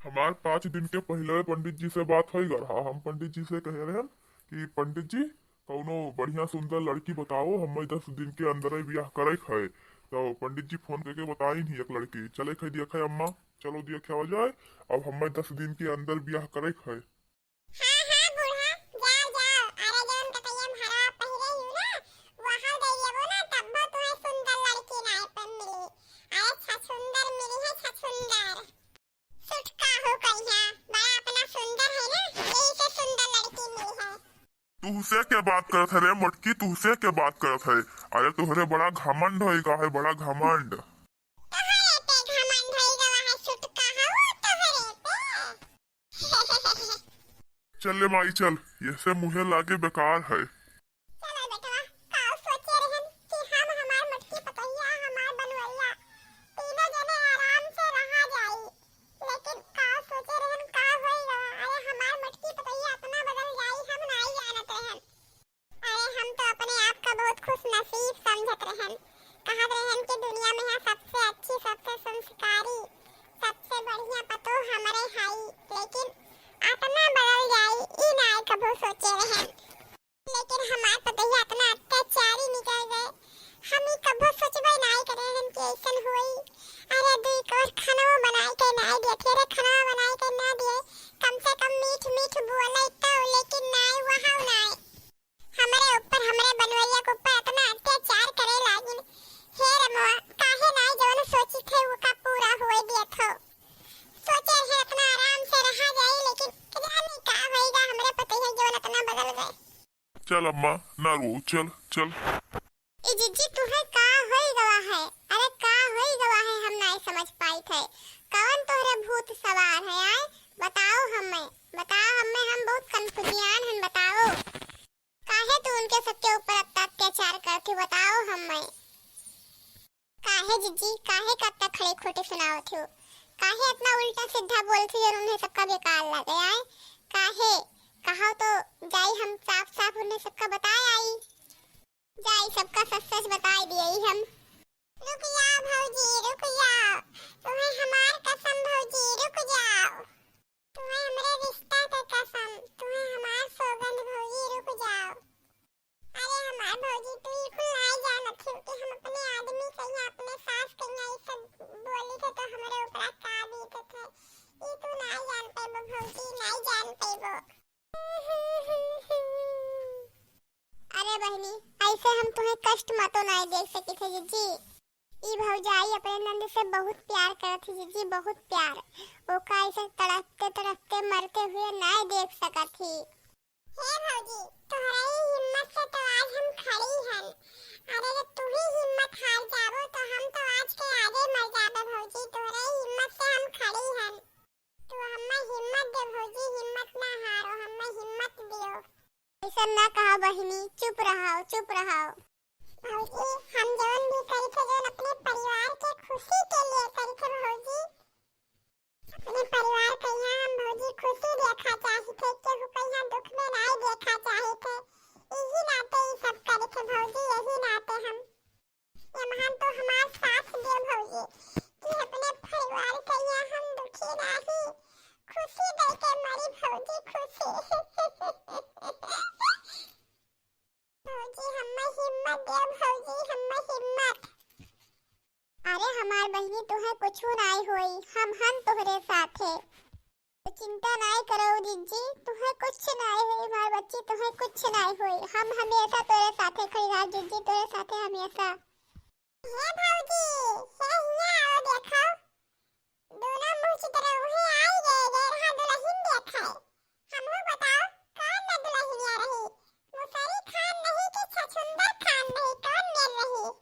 हमार 5 दिन के पहले पंडित जी से बात हो रहा। हम पंडित जी से कह रहे हैं कि पंडित जी कौनो बढ़िया सुंदर लड़की बताओ, हमें 10 दिन के अंदर ही ब्याह करे है। तो पंडित जी फोन करके बताई नहीं एक लड़की चले खे दिया है अम्मा, चलो दिया हो जाए। अब हमें 10 दिन के अंदर ब्याह करे है। हाँ हाँ बूढ़ा, जाओ जाओ, अरे जौन कतयम हरा पहिरे यू ना वहां गइयबो ना तब्बो तुम्हें सुंदर लड़की नाय पे मिली। अरे छछुंदर मिली है छछुंदर। सुटका हो कहिया बड़ा अपना सुंदर है ना, यही से सुंदर लड़की मिली है। तुहसे क्या बात करत है रे मोटकी, तुहसे क्या बात करत है? अरे तुहरे बड़ा घमंड होएगा है, बड़ा घमंड। तोहरे पे घमंड होई गवा है, सुटका हो तोहरे पे। चल ले माई चल, ये से मुहे लागे बेकार है। चलो बेटवा, काऊ सोचे रहन कि हम हमार मटकी पतैया हमार बनवैया तीनों जने आराम से रहा जाई। लेकिन काऊ सोचे रहन का होई गवा, अरे हमार मटकी पतैया इतना बदल जाई हम नहीं जानत रहन। अरे हम तो अपने आप का बहुत खुश नसीब समझत रहन। कहत रहन कि दुनिया में है सबसे अच्छी, सबसे संस्कारी, सबसे बढ़िया पतो हमरे हाई। लेकिन इतना बदल जाई ई नाय कबो सोचे रहन। लेकिन हमार पतैया इतना अत्याचारी निकल गए, हम ही कबो सोचबे नहीं करे हन कि ऐसन होई। अरे दुई कोर खाना बनाई के नहीं दिए, तेरे खाना बनाई के ना दिए, कम से कम मीठ मीठ बोले तो, लेकिन नहीं वहां नहीं। हमारे ऊपर हमारे बनवैया के ऊपर इतना अत्याचार करे लागिन। हे रमवा काहे नहीं जवन सोची थे वो का पूरा होई दिए थो। सोचे है इतना आराम से रहा जाए, लेकिन जाने का होएगा हमरे पतैया जवन इतना बदल गए। चल अम्मा ना रो, चल चल। ए जीजी तुम्हें का होई गवा है? अरे का होई गवा है हम नहीं समझ पाई थे। कौन तोहरे भूत सवार है आए? बताओ हमें, बताओ हमें, हम बहुत कंफ्यूजियन हैं, बताओ। काहे तू उनके सबके ऊपर इतना अत्याचार करती, बताओ हमें। काहे जीजी, काहे का इतना खड़े खोटे सुनाओ थे? काहे इतना उल्टा सीधा बोलती और उन्हें सबका बेकार लगे आए? काहे कहा तो जाई हम साफ साफ उन्हें सबका बताए आई। जाई सबका सच सच बताई दिए हम। रुक जाओ भौजी, रुक जाओ, तुम्हें हमार कसम भौजी, रुक जाओ। तुम्हें हमरे रिश्ता का कसम, तुम्हें हमार सौगंध भौजी, रुक जाओ। अरे हमार भौजी तू बिल्कुल नहीं जानत थी कि हम अपने आदमी से या अपने सास के यहाँ ये सब बोली थे तो हमारे ऊपर का बीते थे। ये तू नहीं जान पाइबो भौजी, नहीं जान पाइबो। अरे बहनी ऐसे हम तुम्हें कष्ट मतो नहीं देख सकी थे जीजी। ई भौजाई अपने नंद से बहुत प्यार करत थी जीजी, बहुत प्यार। ओका ऐसे तड़पते तड़पते मरते हुए नहीं देख सकत थी। हे भौजी तुम्हारी हिम्मत से तो आज हम खड़ी हैं। अरे जब तू ही हिम्मत हार जाबो तो हम तो आज के आगे मर जाबे भौजी, तुम्हारी हिम्मत से हम खड़ी हैं। तू हमें हिम्मत दे भौजी, हिम्मत ना हारो, हमें हिम्मत दियो। ऐसा ना कहा बहिनी, चुप रहो, चुप रहो। भौजी हम जवन भी करी थे जवन अपने परिवार के खुशी के लिए करी थे भौजी। अपने परिवार के यहाँ हम भौजी खुशी देखा चाहे थे, केहू के यहाँ दुख में नहीं देखा चाहे थे। यही नाते ये सब करे थे भौजी, यही नाते हम ये महान तो हमारे साथ दे भौजी कि अपने परिवार के यहाँ हम दुखी नहीं, खुशी दे के मरी भौजी, खुशी। भौजी हमें हिम्मत दे भौजी, हमें हिम्मत। अरे हमार बहनी तुम्हें कुछ नहीं होई, हम तोहरे साथ है, तो चिंता नहीं करो जीजी, तुम्हें कुछ नहीं होई हमार बच्ची, तुम्हें कुछ नहीं होई। हम हमेशा तेरे साथे खड़ी रह जीजी, तेरे साथे हमेशा। हे भौजी, हे यहाँ आओ देखो, दोनों मुंह की तरह उन्हें आई गए रहा दुल्हन देखा है। हमको बताओ कौन ना दुल्हनिया रही? मुसरी खान नहीं कि छछुंदर खान रही, कौन मेल रही?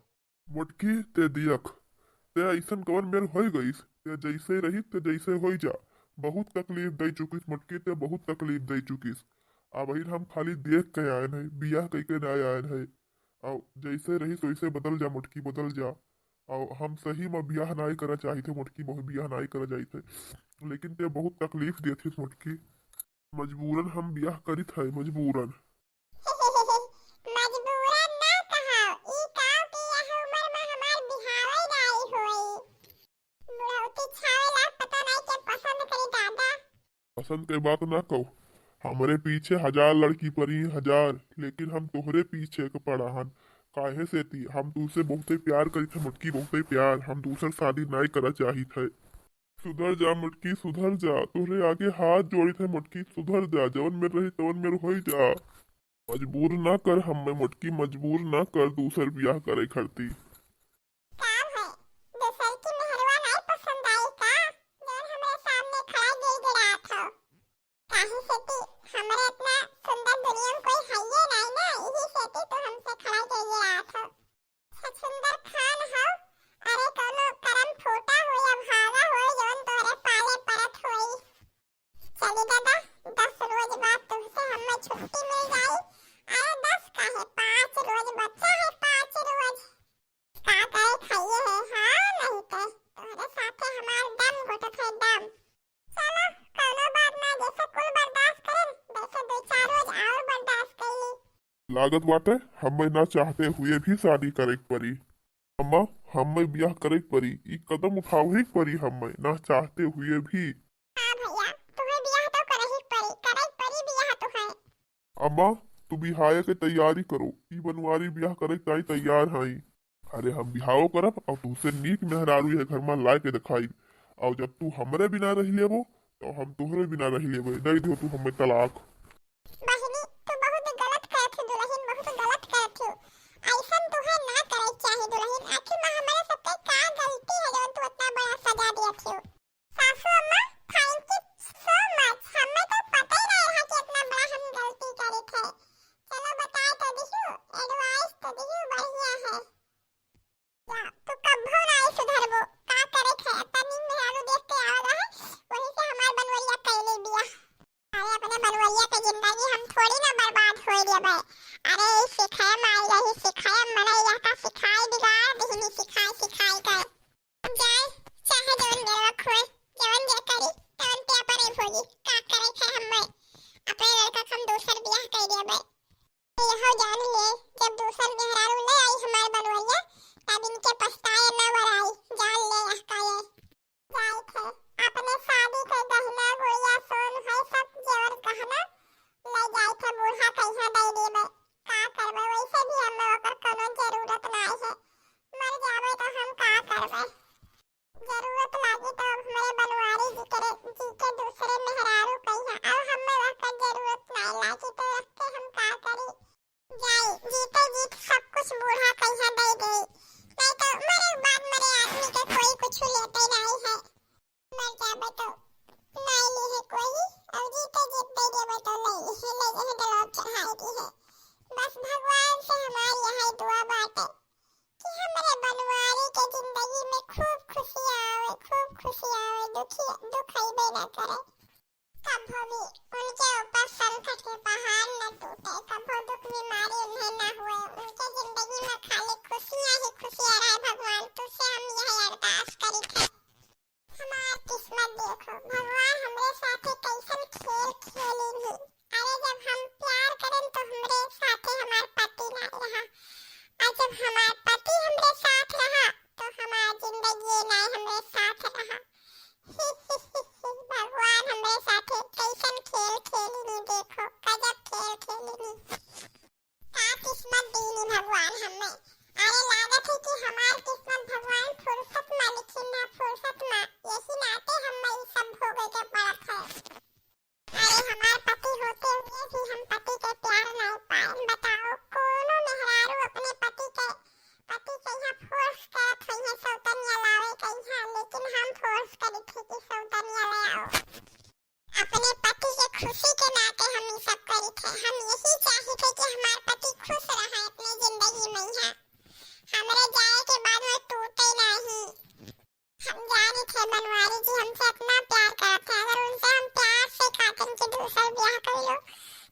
मोटकी ते दियक ते ऐसन कवन मेर हो गईस, ते जैसे रही ते जैसे हो जा। बहुत तकलीफ दे चुकिस मोटकी, ते बहुत तकलीफ दे चुकिस। अब हम खाली देख के आए हैं, बियाह कह के ना आए हैं। और जैसे रही वैसे बदल जा मोटकी, बदल जा। और हम सही में बियाह नहीं करा चाही थे मोटकी, बहुत बियाह नहीं करा जाई थे, लेकिन ते बहुत तकलीफ दी थी मोटकी। मजबूरन हम बियाह करी थे, मजबूरन। मजबूरन ना कहो, ई काव के यह उम्र में हमार बिहावे नहीं होई। बुढ़ौती छावेला पता नहीं के पसंद करी दादा पसंद के बात ना कहो। हमरे पीछे हजार लड़की पड़ी, हजार, लेकिन हम तोहरे पीछे के पड़ा हन। काहे से थी हम तुझसे बहुते प्यार करी थे मुटकी, बहुते प्यार। हम दूसर शादी नहीं करा चाही थे। सुधर जा मुटकी, सुधर जा। तोहरे आगे हाथ जोड़ी थे मुटकी, सुधर जा। जवन में रही तवन में हो जा। मजबूर ना कर हमें मुटकी, मजबूर ना कर दूसर ब्याह करे खड़ती। काम है दूसर की मेहरवा नहीं पसंद आई का, जौन हमरे सामने खड़ा गिर गिरा था। काहे से ती हमरे इतना सुंदर दुनिया में कोई है ही नहीं ना, यही से ती तो हमसे खड़ा गिर गिरा था। सुंदर खान हो, अरे कोनो करम फूटा हो या भागा हो जौन तोरे पाले परत होई। चली दादा 10 रोज बाद तुमसे हमें छुट्टी मिल जाई। अरे 10 काहे 5 रोज बच्चा है, 5 रोज का करे खाइए है। हाँ नहीं ते तोहरे साथे हमार दम घुटत है दम। चलो कोनो बात ना, जैसे कुल बर्दाश्त करें वैसे 2-4 रोज और बर्दाश्त करी। लागत बाटे हमें ना चाहते हुए भी शादी करे के पड़ी। अम्मा हमें ब्याह करे के पड़ी, ई कदम उठावे ही पड़ी हमें ना चाहते हुए भी। हाँ भैया तुम्हें ब्याह तो करे ही पड़ी ब्याह तो है। अम्मा तू बिहाए के तैयारी करो, ई बनवारी ब्याह करे के ताई तैयार हई। अरे हम बिहाओ करब और तुझसे नीक मेहरारू है घर में लाए के दिखाई। और जब तू हमरे बिना रह लेबो तो हम तोहरे बिना रह लेबो। दे दो तू हमें तलाक। बहिनी तू बहुत गलत करत हो दुल्हन, बहुत गलत करत हो। ऐसन तुहे ना करे चाहे दुल्हन। आखिर में हमारे सबके का गलती है जौन तू इतना बड़ा सजा दियत हो। सासू अम्मा थैंक यू सो मच, हमें तो पता ही नहीं रहा कि इतना बड़ा हम गलती करे थे। चलो बताए तो दिहु, एडवाइस तो दिहु बढ़िया है। या तू कब्बो नहीं सुधरबो, का करे थे तनी मेहरारू देख के आवत है, वही से हमार बनवैया कैले बिया। अरे अपने बनवैया के जिंदगी हम थोड़ी ना बर्बाद होई देबे। अरे सिखाए माई रही, सिखाए मने यहका सिखाई बिगाड़ दिहनी, सिखाई कर जाए चाहे जवन मेरा खोए जवन जे करी तवन पे अपने भोगी। का करे थे हमें अपने लड़का हम दूसर ब्याह कर देबे। यहो जान ले जब दूसर मेहरारू ले आई हमार बनवैया तब इनके पछताए न बराई। जान ले यहका ये जाए थे अपने शादी के गहना गुड़िया सोन है सब जेवर गहना ले जाए थे बूढ़ा कहिया दे देबे। का करबे वैसे भी हमें ओकर कोनो जरूरत नहीं है। मर जाबे तो हम का करबे, जरूरत लागी तो हमारे बनवारी जी के दूसरे मेहरारू कहिया। और हमें ओकर जरूरत नहीं लागी तो रखते हम का करी। जाई जीते जीत सब कुछ बूढ़ा कहिया दे दे, नहीं तो मरे बाद मरे आदमी के कोई कुछ लेते नहीं है। मर जाबे तो नहीं ली है कोई, और जीते जीत दे देबे तो ले दलोग चढ़ाई दी है। बस भगवान से हमारी यही दुआ बाटे कि हमारे बनवारी के जिंदगी में खूब खुशियाँ आवे, दुख आइबे न करे। कभो भी उनके ऊपर संकट के पहाड़ न टूटे, कभो दुख बीमारी उन्हें न हुए। उनके जिंदगी में खाली खुशियाँ ही खुशियाँ रहे। भगवान तुझसे हम यही अरदास करी थे। हमारी किस्मत देखो भगवान हमरे साथे कैसन खेल खेली ही। अरे जब हम प्यार करें तो हमरे साथे हमार पति ना रहा, और जब हमार पति हमरे साथ रहा तो हमार जिंदगी नहीं हमरे साथ रहा। भगवान हमरे साथे कैसन खेल खेली नी, देखो गजब खेल खेली नी। का किस्मत दीनी भगवान हमें। अरे लागत है कि हमार किस्मत भगवान फुर्सत में लिखी ना, फुर्सत में यही नाते हमें ये सब भोगे के पड़त है। अरे हमार पति होते हुए भी हम पति के प्यार नहीं पाए। बताओ कोनो मेहरारू अपने पति के यहाँ फोर्स करत है सौतनिया लावे कहिया, लेकिन हम फोर्स करी थे कि सौतनिया ले आओ। अपने पति के खुशी के नाते हम ये सब करी थे। हम यही चाहे थे कि हमार पति खुश रहे अपने जिंदगी में। यहाँ हमरे जाए के बाद में टूटे नहीं। हम जाने थे बनवारी जी हमसे इतना प्यार करते हैं, अगर उनसे हम प्यार से कहते कि दूसरा ब्याह कर लो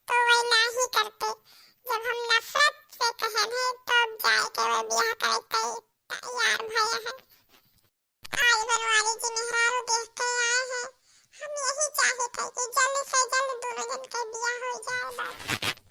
तो वही नहीं करते। जब हम नफरत से कहे थे तब जाए के वो ब्याह करे तैयार भये हैं। आज बनवारी जी मेहरारू देख के आए हैं। हम यही चाहे थे कि जल्द से जल्द दोनों जन के ब्याह हो जाए बस।